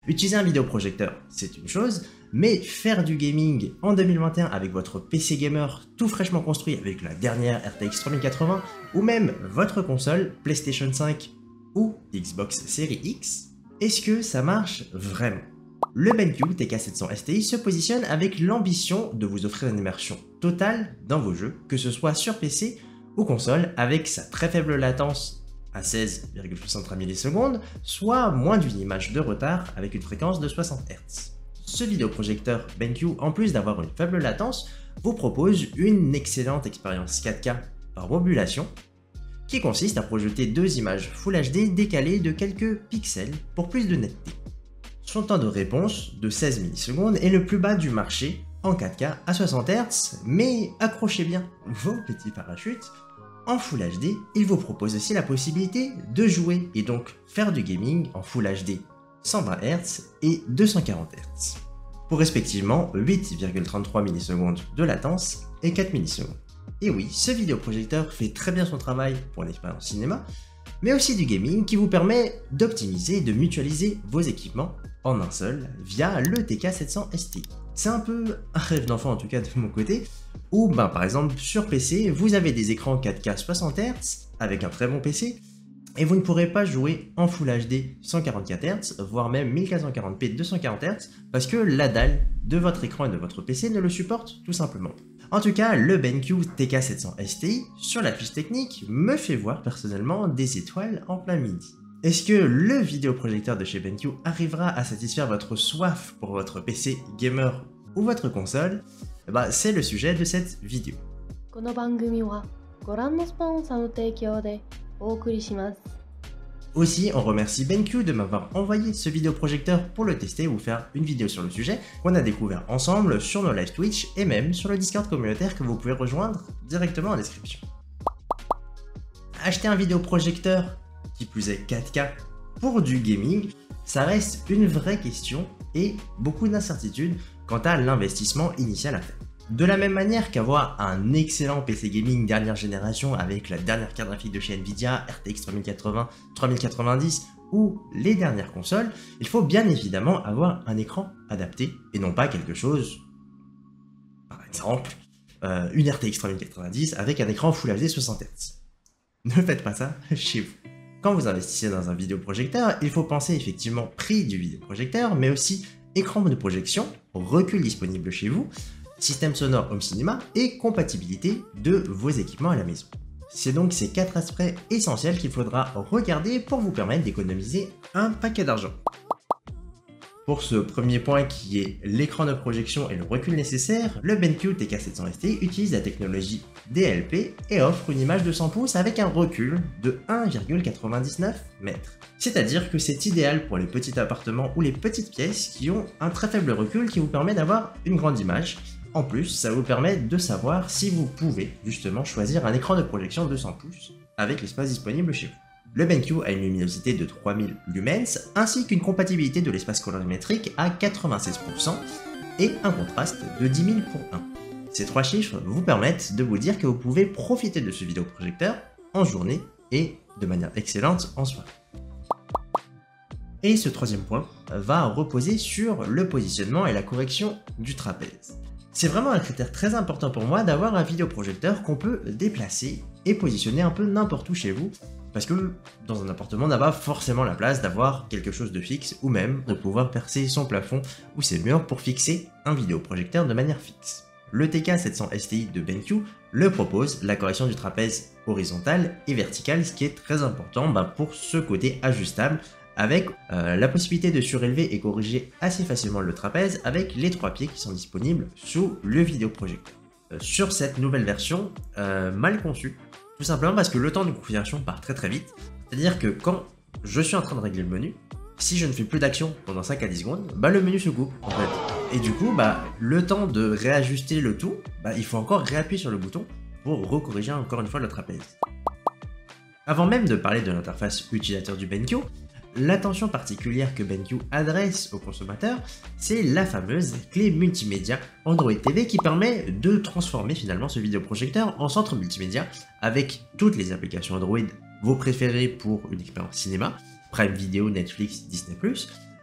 Utiliser un vidéoprojecteur, c'est une chose, mais faire du gaming en 2021 avec votre PC gamer tout fraîchement construit avec la dernière RTX 3080 ou même votre console PlayStation 5 ou Xbox Series X, est-ce que ça marche vraiment? Le BenQ TK700 STI se positionne avec l'ambition de vous offrir une immersion totale dans vos jeux, que ce soit sur PC ou console, avec sa très faible latence à 16,63 millisecondes, soit moins d'une image de retard avec une fréquence de 60 Hz. Ce vidéoprojecteur BenQ, en plus d'avoir une faible latence, vous propose une excellente expérience 4K par modulation, qui consiste à projeter deux images Full HD décalées de quelques pixels pour plus de netteté. Son temps de réponse, de 16 millisecondes, est le plus bas du marché en 4K à 60 Hz, mais accrochez bien vos petits parachutes, en Full HD, il vous propose aussi la possibilité de jouer et donc faire du gaming en Full HD 120 Hz et 240 Hz, pour respectivement 8,33 millisecondes de latence et 4 millisecondes. Et oui, ce vidéoprojecteur fait très bien son travail pour une expérience cinéma, mais aussi du gaming qui vous permet d'optimiser et de mutualiser vos équipements en un seul via le TK700 STI. C'est un peu un rêve d'enfant en tout cas de mon côté, où par exemple sur PC, vous avez des écrans 4K 60 Hz avec un très bon PC, et vous ne pourrez pas jouer en Full HD 144 Hz, voire même 1440p 240 Hz, parce que la dalle de votre écran et de votre PC ne le supporte tout simplement. En tout cas, le BenQ TK700 STI, sur la fiche technique, me fait voir personnellement des étoiles en plein midi. Est-ce que le vidéoprojecteur de chez BenQ arrivera à satisfaire votre soif pour votre PC gamer ou votre console? C'est le sujet de cette vidéo. Aussi, on remercie BenQ de m'avoir envoyé ce vidéoprojecteur pour le tester ou faire une vidéo sur le sujet qu'on a découvert ensemble sur nos live Twitch et même sur le Discord communautaire que vous pouvez rejoindre directement en description. Acheter un vidéoprojecteur, qui plus est 4K, pour du gaming, ça reste une vraie question et beaucoup d'incertitudes quant à l'investissement initial à faire. De la même manière qu'avoir un excellent PC gaming dernière génération avec la dernière carte graphique de chez Nvidia, RTX 3080, 3090 ou les dernières consoles, il faut bien évidemment avoir un écran adapté et non pas quelque chose, par exemple, une RTX 3090 avec un écran Full HD 60 Hz. Ne faites pas ça chez vous. Quand vous investissez dans un vidéoprojecteur, il faut penser effectivement prix du vidéoprojecteur, mais aussi écran de projection, recul disponible chez vous, système sonore home cinéma et compatibilité de vos équipements à la maison. C'est donc ces quatre aspects essentiels qu'il faudra regarder pour vous permettre d'économiser un paquet d'argent. Pour ce premier point qui est l'écran de projection et le recul nécessaire, le BenQ TK700 STI utilise la technologie DLP et offre une image de 100 pouces avec un recul de 1,99 mètres. C'est-à-dire que c'est idéal pour les petits appartements ou les petites pièces qui ont un très faible recul qui vous permet d'avoir une grande image. En plus, ça vous permet de savoir si vous pouvez justement choisir un écran de projection de 100 pouces avec l'espace disponible chez vous. Le BenQ a une luminosité de 3000 lumens ainsi qu'une compatibilité de l'espace colorimétrique à 96% et un contraste de 10 000 pour 1. Ces trois chiffres vous permettent de vous dire que vous pouvez profiter de ce vidéoprojecteur en journée et de manière excellente en soirée. Et ce troisième point va reposer sur le positionnement et la correction du trapèze. C'est vraiment un critère très important pour moi d'avoir un vidéoprojecteur qu'on peut déplacer et positionner un peu n'importe où chez vous, parce que dans un appartement on n'a pas forcément la place d'avoir quelque chose de fixe ou même de pouvoir percer son plafond ou ses murs pour fixer un vidéoprojecteur de manière fixe. Le TK700 STI de BenQ le propose, la correction du trapèze horizontale et verticale, ce qui est très important pour ce côté ajustable, avec la possibilité de surélever et corriger assez facilement le trapèze avec les trois pieds qui sont disponibles sous le vidéoprojecteur. Sur cette nouvelle version, mal conçue, tout simplement parce que le temps de configuration part très vite, c'est-à-dire que quand je suis en train de régler le menu, si je ne fais plus d'action pendant 5 à 10 secondes, le menu se coupe en fait. Et du coup, le temps de réajuster le tout, il faut encore réappuyer sur le bouton pour recorriger encore une fois le trapèze. Avant même de parler de l'interface utilisateur du BenQ, l'attention particulière que BenQ adresse aux consommateurs, c'est la fameuse clé multimédia Android TV qui permet de transformer finalement ce vidéoprojecteur en centre multimédia avec toutes les applications Android, vos préférées pour une expérience cinéma, Prime Video, Netflix, Disney+,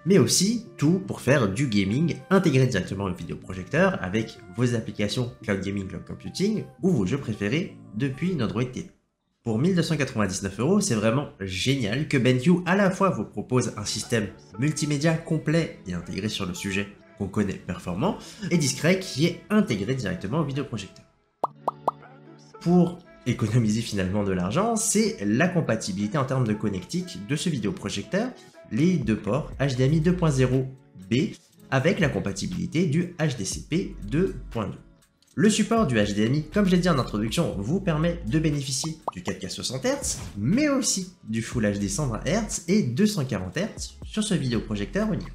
mais aussi tout pour faire du gaming intégré directement au vidéoprojecteur avec vos applications Cloud Gaming, Cloud Computing ou vos jeux préférés depuis une Android TV. Pour 1299 €, c'est vraiment génial que BenQ à la fois vous propose un système multimédia complet et intégré sur le sujet qu'on connaît performant et discret qui est intégré directement au vidéoprojecteur. Pour économiser finalement de l'argent, c'est la compatibilité en termes de connectique de ce vidéoprojecteur, les deux ports HDMI 2.0B avec la compatibilité du HDCP 2.2. Le support du HDMI, comme je l'ai dit en introduction, vous permet de bénéficier du 4K 60 Hz, mais aussi du Full HD 120 Hz et 240 Hz sur ce vidéoprojecteur unique.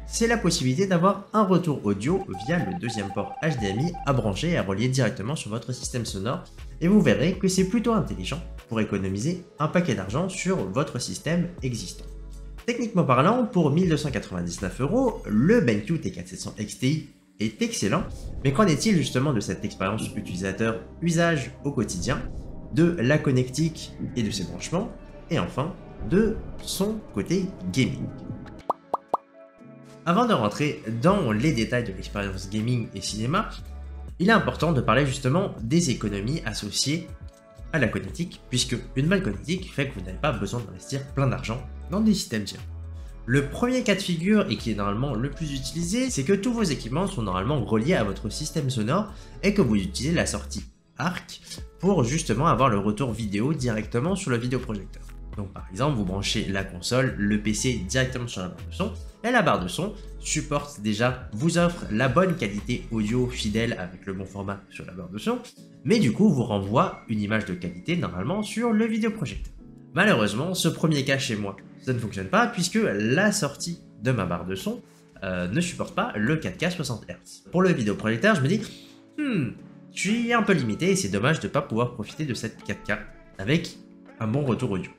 C'est la possibilité d'avoir un retour audio via le deuxième port HDMI à brancher et à relier directement sur votre système sonore, et vous verrez que c'est plutôt intelligent pour économiser un paquet d'argent sur votre système existant. Techniquement parlant, pour 1299 €, le BenQ T4700 XTi est excellent, mais qu'en est-il justement de cette expérience utilisateur usage au quotidien, de la connectique et de ses branchements, et enfin de son côté gaming. Avant de rentrer dans les détails de l'expérience gaming et cinéma, il est important de parler justement des économies associées à la connectique, puisque une bonne connectique fait que vous n'avez pas besoin d'investir plein d'argent dans des systèmes tiers. Le premier cas de figure, et qui est normalement le plus utilisé, c'est que tous vos équipements sont normalement reliés à votre système sonore et que vous utilisez la sortie ARC pour justement avoir le retour vidéo directement sur le vidéoprojecteur. Donc par exemple, vous branchez la console, le PC directement sur la barre de son, et la barre de son supporte déjà, vous offre la bonne qualité audio fidèle avec le bon format sur la barre de son, mais du coup vous renvoie une image de qualité normalement sur le vidéoprojecteur. Malheureusement, ce premier cas chez moi, ça ne fonctionne pas puisque la sortie de ma barre de son ne supporte pas le 4K 60 Hz. Pour le vidéoprojecteur, je me dis, je suis un peu limité et c'est dommage de ne pas pouvoir profiter de cette 4K avec un bon retour audio.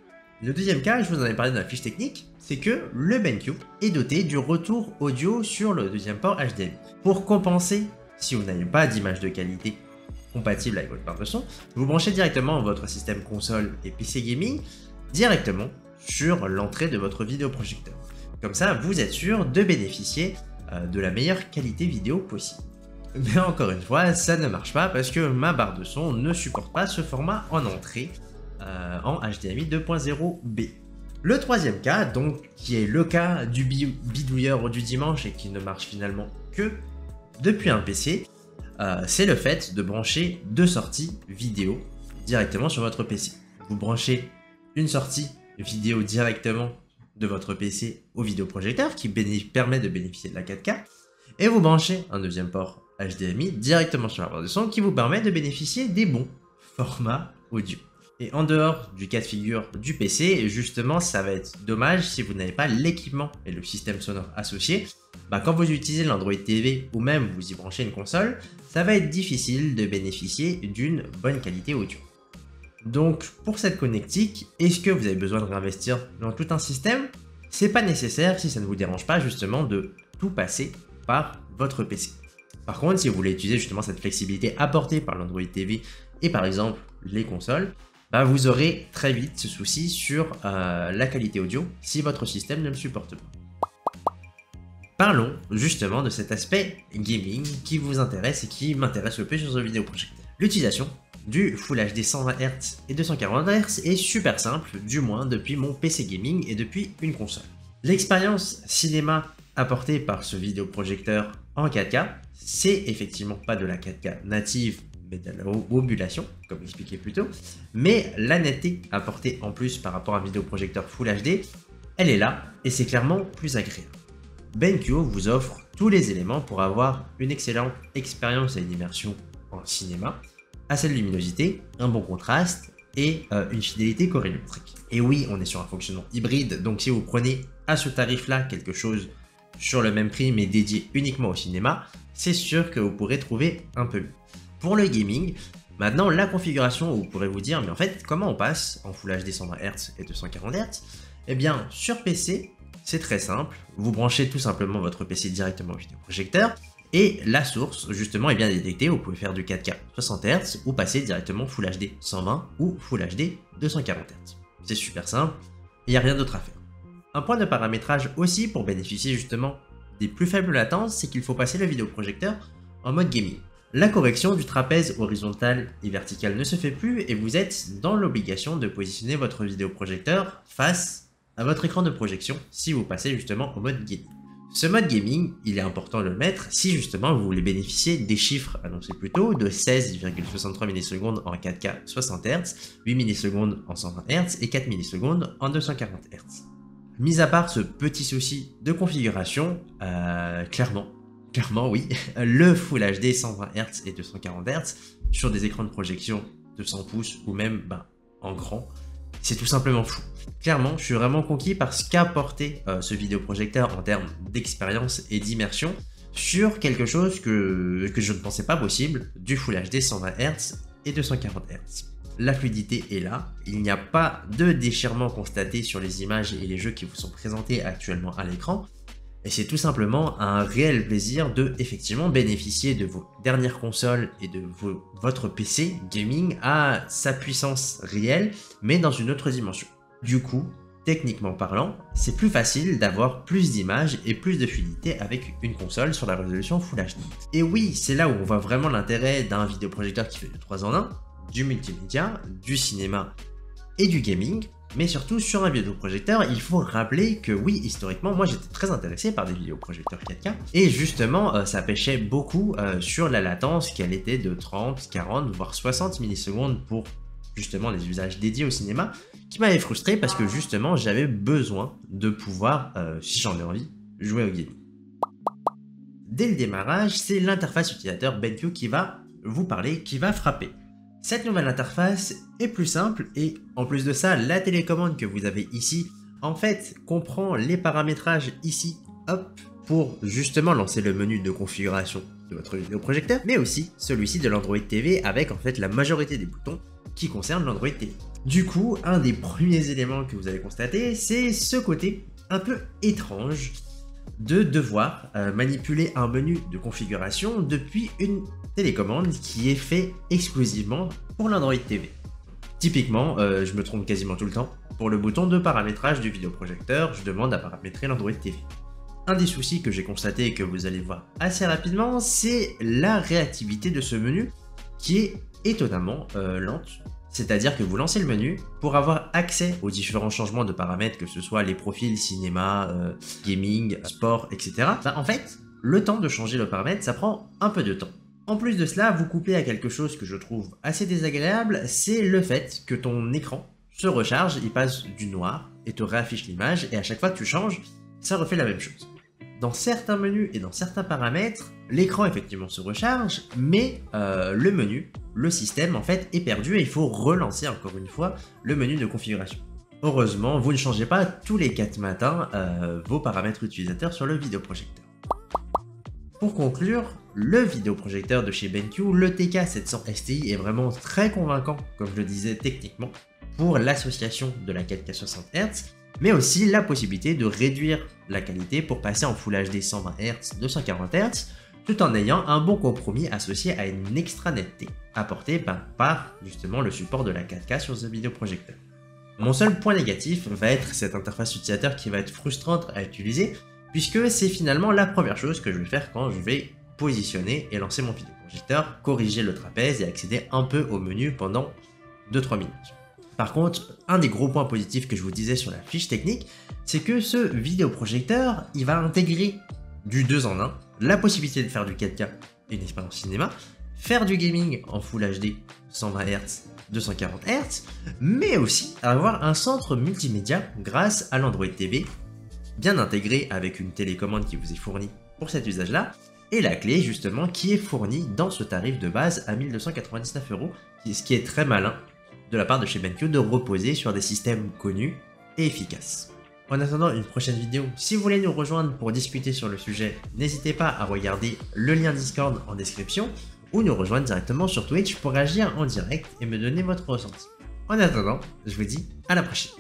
Le deuxième cas, je vous en ai parlé dans la fiche technique, c'est que le BenQ est doté du retour audio sur le deuxième port HDMI. Pour compenser, si vous n'avez pas d'image de qualité compatible avec votre barre de son, vous branchez directement votre système console et PC gaming directement sur l'entrée de votre vidéoprojecteur. Comme ça, vous êtes sûr de bénéficier de la meilleure qualité vidéo possible. Mais encore une fois, ça ne marche pas parce que ma barre de son ne supporte pas ce format en entrée en HDMI 2.0B. Le troisième cas, donc, qui est le cas du bidouilleur du dimanche et qui ne marche finalement que depuis un PC, c'est le fait de brancher deux sorties vidéo directement sur votre PC. Vous branchez une sortie vidéo directement de votre PC au vidéoprojecteur qui permet de bénéficier de la 4K et vous branchez un deuxième port HDMI directement sur la barre de son qui vous permet de bénéficier des bons formats audio. Et en dehors du cas de figure du PC, justement, ça va être dommage si vous n'avez pas l'équipement et le système sonore associé. Quand vous utilisez l'Android TV ou même vous y branchez une console, ça va être difficile de bénéficier d'une bonne qualité audio. Donc pour cette connectique, est-ce que vous avez besoin de réinvestir dans tout un système? C'est pas nécessaire si ça ne vous dérange pas justement de tout passer par votre PC. Par contre, si vous voulez utiliser justement cette flexibilité apportée par l'Android TV et par exemple les consoles, vous aurez très vite ce souci sur la qualité audio si votre système ne le supporte pas. Parlons justement de cet aspect gaming qui vous intéresse et qui m'intéresse le plus sur ce vidéoprojecteur. L'utilisation du Full HD 120 Hz et 240 Hz est super simple, du moins depuis mon PC gaming et depuis une console. L'expérience cinéma apportée par ce vidéoprojecteur en 4K, c'est effectivement pas de la 4K native, mais de la modulation, comme expliqué plus tôt, mais la netteté apportée en plus par rapport à un vidéoprojecteur Full HD, elle est là et c'est clairement plus agréable. BenQ vous offre tous les éléments pour avoir une excellente expérience et une immersion en cinéma, assez de luminosité, un bon contraste et une fidélité colorimétrique. Et oui, on est sur un fonctionnement hybride, donc si vous prenez à ce tarif-là quelque chose sur le même prix mais dédié uniquement au cinéma, c'est sûr que vous pourrez trouver un peu mieux. Pour le gaming, maintenant la configuration où vous pourrez vous dire mais en fait comment on passe en Full HD 120 Hz et 240 Hz? Eh bien sur PC c'est très simple, vous branchez tout simplement votre PC directement au vidéoprojecteur et la source justement est bien détectée, vous pouvez faire du 4K 60 Hz ou passer directement Full HD 120 ou Full HD 240 Hz. C'est super simple, il n'y a rien d'autre à faire. Un point de paramétrage aussi pour bénéficier justement des plus faibles latences, c'est qu'il faut passer le vidéoprojecteur en mode gaming. La correction du trapèze horizontal et vertical ne se fait plus et vous êtes dans l'obligation de positionner votre vidéoprojecteur face à votre écran de projection si vous passez justement en mode gaming. Ce mode gaming, il est important de le mettre si justement vous voulez bénéficier des chiffres annoncés plus tôt de 16,63 millisecondes en 4K 60 Hz, 8 millisecondes en 120 Hz et 4 millisecondes en 240 Hz. Mis à part ce petit souci de configuration, clairement oui, le Full HD 120 Hz et 240 Hz sur des écrans de projection de 100 pouces ou même en grand, c'est tout simplement fou. Clairement, je suis vraiment conquis par ce qu'a apporté ce vidéoprojecteur en termes d'expérience et d'immersion sur quelque chose que je ne pensais pas possible, du Full HD 120 Hz et 240 Hz. La fluidité est là, il n'y a pas de déchirement constaté sur les images et les jeux qui vous sont présentés actuellement à l'écran, et c'est tout simplement un réel plaisir de effectivement bénéficier de vos dernières consoles et de votre PC gaming à sa puissance réelle, mais dans une autre dimension. Du coup, techniquement parlant, c'est plus facile d'avoir plus d'images et plus de fluidité avec une console sur la résolution Full HD. Et oui, c'est là où on voit vraiment l'intérêt d'un vidéoprojecteur qui fait de 3 en 1, du multimédia, du cinéma et du gaming, mais surtout sur un vidéoprojecteur, il faut rappeler que oui, historiquement, moi j'étais très intéressé par des vidéoprojecteurs 4K, et justement, ça pêchait beaucoup sur la latence, qu'elle était de 30, 40, voire 60 millisecondes pour justement les usages dédiés au cinéma, qui m'avait frustré parce que justement, j'avais besoin de pouvoir, si j'en ai envie, jouer au gaming. Dès le démarrage, c'est l'interface utilisateur BenQ qui va vous parler, qui va frapper. Cette nouvelle interface est plus simple et en plus de ça, la télécommande que vous avez ici, en fait, comprend les paramétrages ici, hop, pour justement lancer le menu de configuration de votre vidéoprojecteur, mais aussi celui-ci de l'Android TV avec en fait la majorité des boutons qui concernent l'Android TV. Du coup, un des premiers éléments que vous allez constater, c'est ce côté un peu étrange de devoir manipuler un menu de configuration depuis une télécommande qui est fait exclusivement pour l'Android TV. Typiquement, je me trompe quasiment tout le temps. Pour le bouton de paramétrage du vidéoprojecteur, je demande à paramétrer l'Android TV. Un des soucis que j'ai constaté et que vous allez voir assez rapidement, c'est la réactivité de ce menu qui est étonnamment lente. C'est-à-dire que vous lancez le menu, pour avoir accès aux différents changements de paramètres, que ce soit les profils, cinéma, gaming, sport, etc. En fait, le temps de changer le paramètre, ça prend un peu de temps. En plus de cela, vous couplez à quelque chose que je trouve assez désagréable, c'est le fait que ton écran se recharge, il passe du noir et te réaffiche l'image, et à chaque fois que tu changes, ça refait la même chose. Dans certains menus et dans certains paramètres, l'écran effectivement se recharge, mais le menu, le système en fait est perdu et il faut relancer encore une fois le menu de configuration. Heureusement, vous ne changez pas tous les 4 matins vos paramètres utilisateurs sur le vidéoprojecteur. Pour conclure, le vidéoprojecteur de chez BenQ, le TK700 STI est vraiment très convaincant, comme je le disais techniquement, pour l'association de la 4K 60 Hz, mais aussi la possibilité de réduire la qualité pour passer en Full HD 120 Hz, 240 Hz, tout en ayant un bon compromis associé à une extra netteté apportée par justement le support de la 4K sur ce vidéoprojecteur. Mon seul point négatif va être cette interface utilisateur qui va être frustrante à utiliser, puisque c'est finalement la première chose que je vais faire quand je vais positionner et lancer mon vidéoprojecteur, corriger le trapèze et accéder un peu au menu pendant 2-3 minutes. Par contre, un des gros points positifs que je vous disais sur la fiche technique, c'est que ce vidéoprojecteur, il va intégrer du 2 en 1, la possibilité de faire du 4K et une expérience cinéma, faire du gaming en Full HD 120 Hz, 240 Hz, mais aussi avoir un centre multimédia grâce à l'Android TV, bien intégré avec une télécommande qui vous est fournie pour cet usage-là, et la clé justement qui est fournie dans ce tarif de base à 1299 €, ce qui est très malin de la part de chez BenQ de reposer sur des systèmes connus et efficaces. En attendant une prochaine vidéo, si vous voulez nous rejoindre pour discuter sur le sujet, n'hésitez pas à regarder le lien Discord en description ou nous rejoindre directement sur Twitch pour agir en direct et me donner votre ressenti. En attendant, je vous dis à la prochaine.